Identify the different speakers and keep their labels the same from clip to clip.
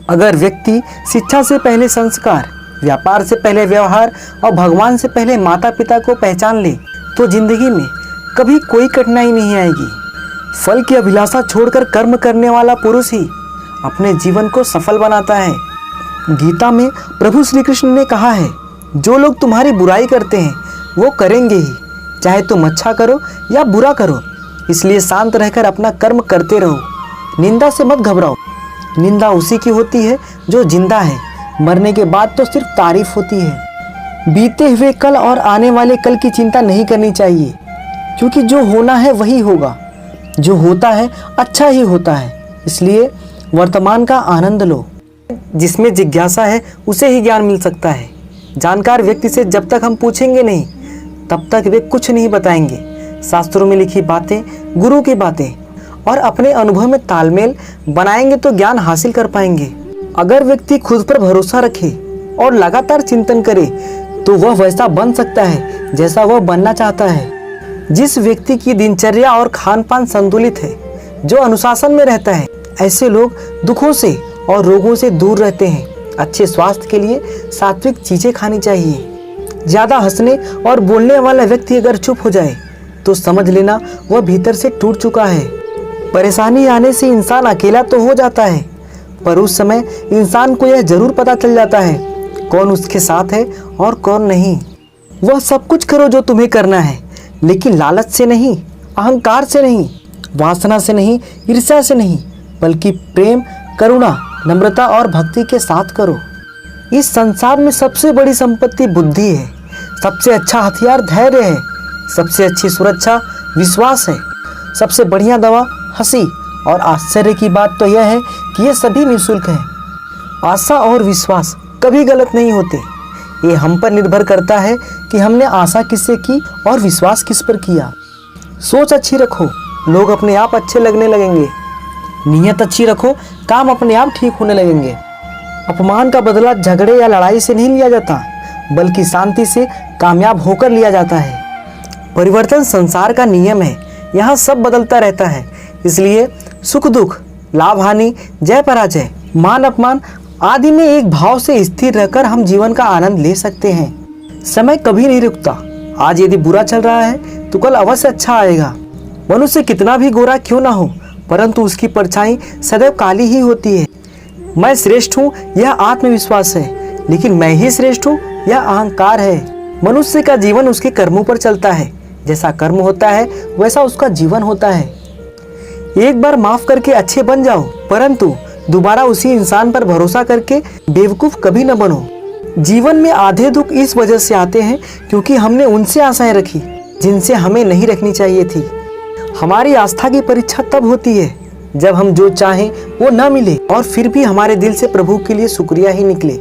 Speaker 1: अगर व्यक्ति शिक्षा से पहले संस्कार, व्यापार से पहले व्यवहार और भगवान से पहले माता पिता को पहचान ले तो जिंदगी में कभी कोई कठिनाई नहीं आएगी। फल की अभिलाषा छोड़कर कर्म करने वाला पुरुष ही अपने जीवन को सफल बनाता है। गीता में प्रभु श्री कृष्ण ने कहा है, जो लोग तुम्हारी बुराई करते हैं वो करेंगे ही, चाहे तुम अच्छा करो या बुरा करो। इसलिए शांत रहकर अपना कर्म करते रहो। निंदा से मत घबराओ। निंदा उसी की होती है जो जिंदा है। मरने के बाद तो सिर्फ तारीफ होती है। बीते हुए कल और आने वाले कल की चिंता नहीं करनी चाहिए, क्योंकि जो होना है वही होगा। जो होता है अच्छा ही होता है। इसलिए वर्तमान का आनंद लो। जिसमें जिज्ञासा है उसे ही ज्ञान मिल सकता है। जानकार व्यक्ति से जब तक हम पूछेंगे नहीं तब तक वे कुछ नहीं बताएंगे। शास्त्रों में लिखी बातें, गुरु की बातें और अपने अनुभव में तालमेल बनाएंगे तो ज्ञान हासिल कर पाएंगे। अगर व्यक्ति खुद पर भरोसा रखे और लगातार चिंतन करे तो वह वैसा बन सकता है जैसा वह बनना चाहता है। जिस व्यक्ति की दिनचर्या और खान पान संतुलित है, जो अनुशासन में रहता है, ऐसे लोग दुखों से और रोगों से दूर रहते हैं। अच्छे स्वास्थ्य के लिए सात्विक चीजें खानी चाहिए। ज्यादा हंसने और बोलने वाला व्यक्ति अगर चुप हो जाए तो समझ लेना वह भीतर से टूट चुका है। परेशानी आने से इंसान अकेला तो हो जाता है, पर उस समय इंसान को यह जरूर पता चल जाता है कौन उसके साथ है और कौन नहीं। वह सब कुछ करो जो तुम्हें करना है, लेकिन लालच से नहीं, अहंकार से नहीं, वासना से नहीं, ईर्ष्या से नहीं, बल्कि प्रेम, करुणा, नम्रता और भक्ति के साथ करो। इस संसार में सबसे बड़ी संपत्ति बुद्धि है। सबसे अच्छा हथियार धैर्य है। सबसे अच्छी सुरक्षा विश्वास है। सबसे बढ़िया दवा हंसी। और आश्चर्य की बात तो यह है कि ये सभी निःशुल्क है। आशा और विश्वास कभी गलत नहीं होते। ये हम पर निर्भर करता है कि हमने आशा किससे की और विश्वास किस पर किया। सोच अच्छी रखो, लोग अपने आप अच्छे लगने लगेंगे। नीयत अच्छी रखो, काम अपने आप ठीक होने लगेंगे। अपमान का बदला झगड़े या लड़ाई से नहीं लिया जाता, बल्कि शांति से कामयाब होकर लिया जाता है। परिवर्तन संसार का नियम है। यहाँ सब बदलता रहता है। इसलिए सुख दुख, लाभ हानि, जय पराजय, मान अपमान आदि में एक भाव से स्थिर रहकर हम जीवन का आनंद ले सकते हैं। समय कभी नहीं रुकता। आज यदि बुरा चल रहा है तो कल अवश्य अच्छा आएगा। मनुष्य कितना भी गोरा क्यों ना हो, परंतु उसकी परछाई सदैव काली ही होती है। मैं श्रेष्ठ हूँ यह आत्मविश्वास है, लेकिन मैं ही श्रेष्ठ हूँ यह अहंकार है। मनुष्य का जीवन उसके कर्मों पर चलता है। जैसा कर्म होता है वैसा उसका जीवन होता है। एक बार माफ करके अच्छे बन जाओ, परंतु दोबारा उसी इंसान पर भरोसा करके बेवकूफ कभी न बनो। जीवन में आधे दुख इस वजह से आते हैं क्योंकि हमने उनसे आशाएं रखी जिनसे हमें नहीं रखनी चाहिए थी। हमारी आस्था की परीक्षा तब होती है जब हम जो चाहें वो न मिले और फिर भी हमारे दिल से प्रभु के लिए शुक्रिया ही निकले।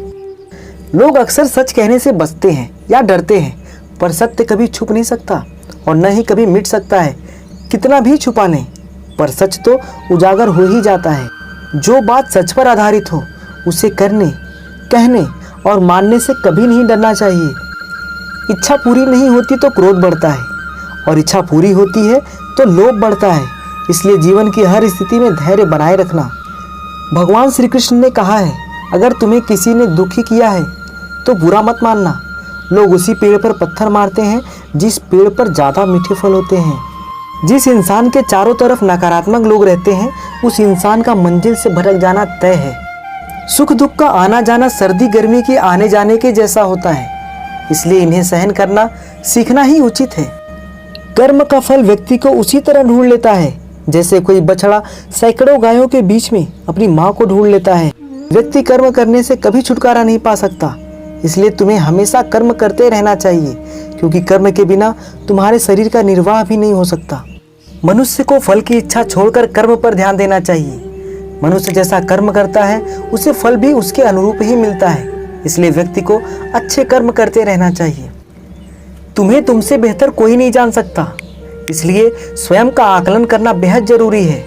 Speaker 1: लोग अक्सर सच कहने से बचते हैं या डरते हैं, पर सत्य कभी छुप नहीं सकता और न ही कभी मिट सकता है। कितना भी छुपा लें, पर सच तो उजागर हो ही जाता है। जो बात सच पर आधारित हो उसे करने, कहने और मानने से कभी नहीं डरना चाहिए। इच्छा पूरी नहीं होती तो क्रोध बढ़ता है, और इच्छा पूरी होती है तो लोभ बढ़ता है। इसलिए जीवन की हर स्थिति में धैर्य बनाए रखना। भगवान श्री कृष्ण ने कहा है, अगर तुम्हें किसी ने दुखी किया है तो बुरा मत मानना। लोग उसी पेड़ पर पत्थर मारते हैं जिस पेड़ पर ज़्यादा मीठे फल होते हैं। जिस इंसान के चारों तरफ नकारात्मक लोग रहते हैं उस इंसान का मंजिल से भटक जाना तय है। सुख दुख का आना जाना सर्दी गर्मी के आने जाने के जैसा होता है, इसलिए इन्हें सहन करना सीखना ही उचित है। कर्म का फल व्यक्ति को उसी तरह ढूंढ लेता है जैसे कोई बछड़ा सैकड़ों गायों के बीच में अपनी माँ को ढूंढ लेता है। व्यक्ति कर्म करने से कभी छुटकारा नहीं पा सकता, इसलिए तुम्हें हमेशा कर्म करते रहना चाहिए, क्योंकि कर्म के बिना तुम्हारे शरीर का निर्वाह भी नहीं हो सकता। मनुष्य को फल की इच्छा छोड़कर कर्म पर ध्यान देना चाहिए। मनुष्य जैसा कर्म करता है उसे फल भी उसके अनुरूप ही मिलता है, इसलिए व्यक्ति को अच्छे कर्म करते रहना चाहिए। तुम्हें तुमसे बेहतर कोई नहीं जान सकता, इसलिए स्वयं का आकलन करना बेहद जरूरी है।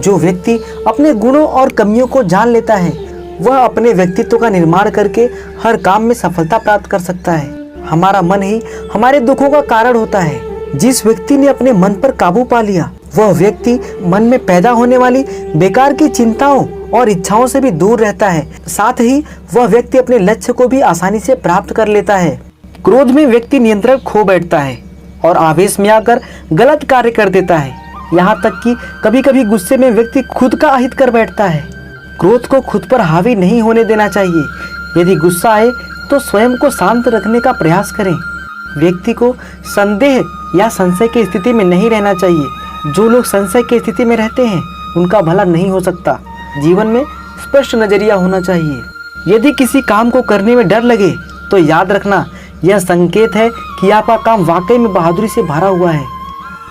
Speaker 1: जो व्यक्ति अपने गुणों और कमियों को जान लेता है वह अपने व्यक्तित्व का निर्माण करके हर काम में सफलता प्राप्त कर सकता है। हमारा मन ही हमारे दुखों का कारण होता है। जिस व्यक्ति ने अपने मन पर काबू पा लिया वह व्यक्ति मन में पैदा होने वाली बेकार की चिंताओं और इच्छाओं से भी दूर रहता है। साथ ही वह व्यक्ति अपने लक्ष्य को भी आसानी से प्राप्त कर लेता है। क्रोध में व्यक्ति नियंत्रण खो बैठता है और आवेश में आकर गलत कार्य कर देता है। यहाँ तक कि कभी कभी गुस्से में व्यक्ति खुद का अहित कर बैठता है। क्रोध को खुद पर हावी नहीं होने देना चाहिए। यदि गुस्सा आए तो स्वयं को शांत रखने का प्रयास करें। व्यक्ति को संदेह या संशय की स्थिति में नहीं रहना चाहिए। जो लोग संशय की स्थिति में रहते हैं उनका भला नहीं हो सकता। जीवन में स्पष्ट नजरिया होना चाहिए। यदि किसी काम को करने में डर लगे तो याद रखना, यह संकेत है कि आपका काम वाकई में बहादुरी से भरा हुआ है।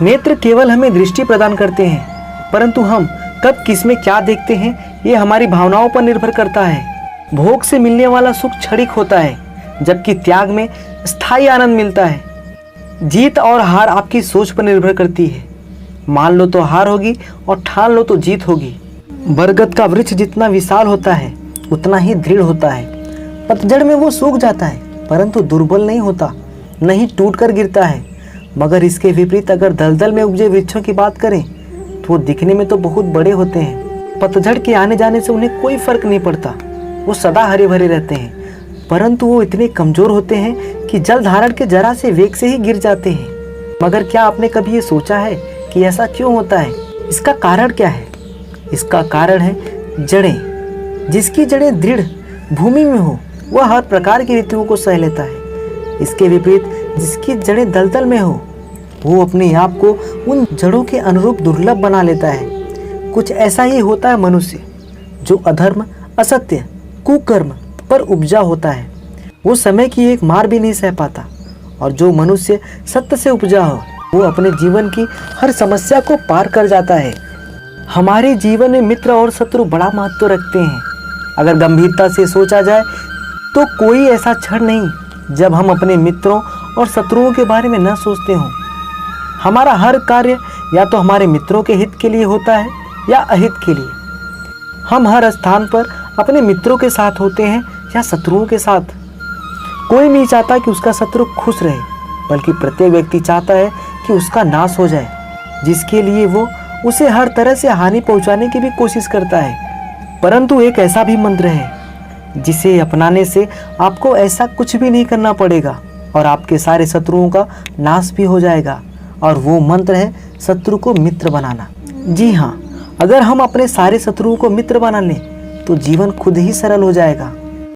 Speaker 1: नेत्र केवल हमें दृष्टि प्रदान करते हैं, परंतु हम कब किसमें क्या देखते हैं ये हमारी भावनाओं पर निर्भर करता है। भोग से मिलने वाला सुख क्षणिक होता है, जबकि त्याग में स्थायी आनंद मिलता है। जीत और हार आपकी सोच पर निर्भर करती है। मान लो तो हार होगी और ठान लो तो जीत होगी। बरगद का वृक्ष जितना विशाल होता है उतना ही दृढ़ होता है। पतझड़ में वो सूख जाता है परंतु दुर्बल नहीं होता, नहीं टूट कर गिरता है। मगर इसके विपरीत अगर दलदल में उपजे वृक्षों की बात करें तो वो दिखने में तो बहुत बड़े होते हैं। पतझड़ के आने जाने से उन्हें कोई फर्क नहीं पड़ता, वो सदा हरे भरे रहते हैं, परंतु वो इतने कमजोर होते हैं कि जल धारण के जरा से वेग से ही गिर जाते हैं। मगर क्या आपने कभी ये सोचा है कि ऐसा क्यों होता है? इसका कारण क्या है? इसका कारण है जड़ें। जिसकी जड़ें दृढ़ भूमि में हो वह हर प्रकार की ऋतुओं को सह लेता है। इसके विपरीत जिसकी जड़ें दलदल में हो वो अपने आप को उन जड़ों के अनुरूप दुर्लभ बना लेता है। कुछ ऐसा ही होता है मनुष्य, जो अधर्म, असत्य, कुकर्म पर उपजा होता है वो समय की एक मार भी नहीं सह पाता। और जो मनुष्य सत्य से उपजा हो वो अपने जीवन की हर समस्या को पार कर जाता है। हमारे जीवन में मित्र और शत्रु बड़ा महत्व रखते हैं। अगर गंभीरता से सोचा जाए तो कोई ऐसा क्षण नहीं जब हम अपने मित्रों और शत्रुओं के बारे में न सोचते हों। हमारा हर कार्य या तो हमारे मित्रों के हित के लिए होता है या अहित के लिए। हम हर स्थान पर अपने मित्रों के साथ होते हैं या शत्रुओं के साथ। कोई नहीं चाहता कि उसका शत्रु खुश रहे, बल्कि प्रत्येक व्यक्ति चाहता है कि उसका नाश हो जाए, जिसके लिए वो उसे हर तरह से हानि पहुंचाने की भी कोशिश करता है। परंतु एक ऐसा भी मंत्र है जिसे अपनाने से आपको ऐसा कुछ भी नहीं करना पड़ेगा और आपके सारे शत्रुओं का नाश भी हो जाएगा। और वो मंत्र है शत्रु को मित्र बनाना। जी हाँ, अगर हम अपने सारे शत्रुओं को मित्र बना लें तो जीवन खुद ही सरल हो जाएगा।